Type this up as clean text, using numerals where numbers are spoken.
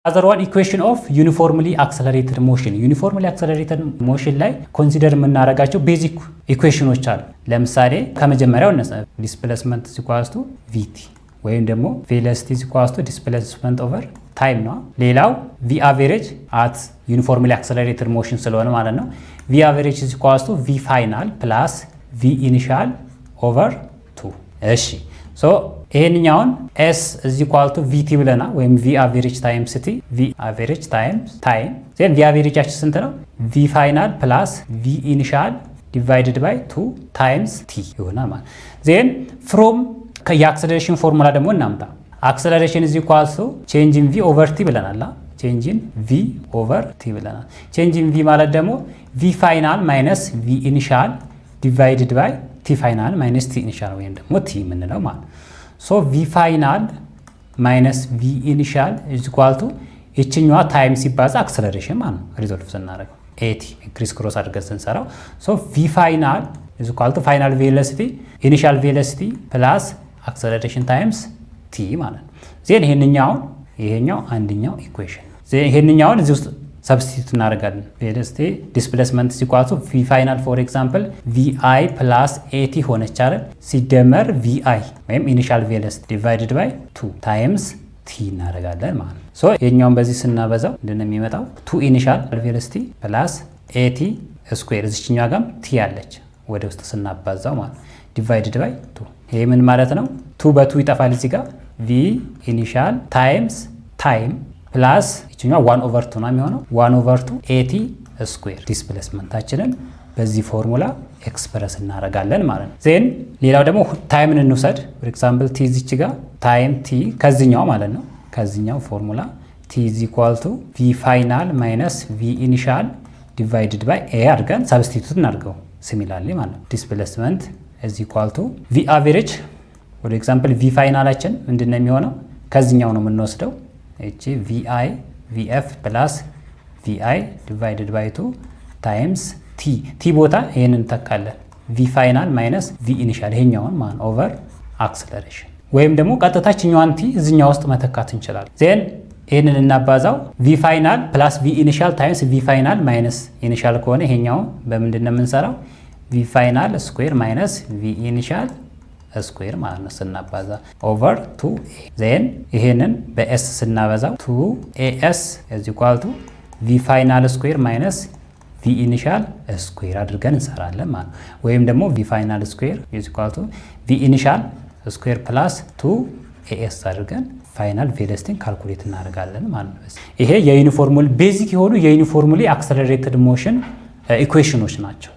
other one equation of uniformly accelerated motion ላይ ኮንሲደር የምናደርጋቸው ቤዚክ ኢኩዌሽኖች አሉ። ለምሳሌ ከመጀመሪያው ዲስፕሌስመንት ኢኳልስ ቱ ቪቲ ወይም ደግሞ ቬሎሲቲ ኢኳልስ ቱ ዲስፕሌስመንት ኦቨር ታይም ነው። ሌላው ቪ አቨሬጅ አት ዩኒፎርምሊ አክሰለሬትድ ሞሽን ስለሆነ ማለት ነው ቪ አቨሬጅ ኢኳልስ ቱ ቪ ፋይናል ፕላስ ቪ ኢኒሻል ኦቨር 2። እሺ ሶ ይሄንኛውን s is equal to vt ብለና ወይም v average times t v average times time then v average አችን ስንት ነው v final plus v initial divided by 2 times t ይሆናል ማለት then from የአክሰለሬሽን ፎርሙላ ደግሞ እናምጣ acceleration is equal to change in v over t ብለናል change in v over t ብለናል change in v ማለት ደግሞ v final minus v initial divided by t final minus t initial ወይም ደግሞ t የምንለው ማለት so v final minus v initial is equal to እቺኛዋ ታይም ሲባዛ አክሰለሬሽን ማለት ነው ሪዞልቭ ስናደርገው at ኢንክሪስ ክሮስ አድርገን ስንሰራው so v final is equal to final velocity initial velocity plus acceleration times t ማለት ነው ዜን ይሄኛው አንደኛው ኢኩዌሽን ዜን ይሄንኛውን እዚህ ውስጥ substitute እናደርጋለን velocity displacement is equal to v final for example vi plus at ሆነች አይደል ሲደመር vi ወይም initial velocity divided by 2 times t እናደርጋለን ማለት ነው ሶ የኛውን በዚህ ስናበዛው እንደነ የሚመጣው 2 initial velocity plus at square እዚህኛው ጋርም t ያለች ወደ ውስጥ ስናባዛው ማለት divided by 2 ይሄ ምን ማለት ነው 2 በ2 ይጠፋል እዚህ ጋር v initial times time ፕላስ እቺኛው 1 ኦቨር 2 ነው የሚሆነው 1 ኦቨር 2 at ስኩዌር ዲስፕሌስመንታችንን በዚህ ፎርሙላ ኤክስፕረስ እናደርጋለን ማለት ነው ዜን ሌላው ደግሞ ታይምን እንውሰድ for example t እዚች ጋር ታይም t ከዚህኛው ማለት ነው ከዚህኛው ፎርሙላ t is equal to v final minus v initial divided by a አድርገን ሰብስቲቱት እናድርገው ሲሚላርሊ ማለት ነው ዲስፕሌስመንት is equal to v average for example v ፋይናላችን ምንድነው የሚሆነው ከዚህኛው ነው የምንወስደው እቺ vi vf plus vi divided by 2 times t ቦታ ይሄንን ተካለን v final minus v initial ይሄኛውን ማን ኦቨር አክሰለሬሽን ወይም ደግሞ ቀጥታችኛዋን t እዚህኛው ውስጥ መተካት እንችላለን ዜን ይሄንን እናባዛው v final plus v initial times v final minus initial ከሆነ ይሄኛው በምንድነው የምንሰራው v final square minus v initial ስኩዌር ማለት ነው ስናባዛ ኦቨር 2a ዜን ይሄንን በs ስናባዛው 2as is equal to v final square minus v initial square አድርገን እንሰራለን ማለት ነው ወይም ደግሞ v final square is equal to v initial square plus 2as አድርገን ፋይናል ቬሎሲቲን ካልኩሌት እናደርጋለን ማለት ነው ይሄ የዩኒፎርሙሊ ቤዚክ የሆኑ የዩኒፎርሙሊ አክሰለሬትድ ሞሽን ኢኩዌሽኖች ናቸው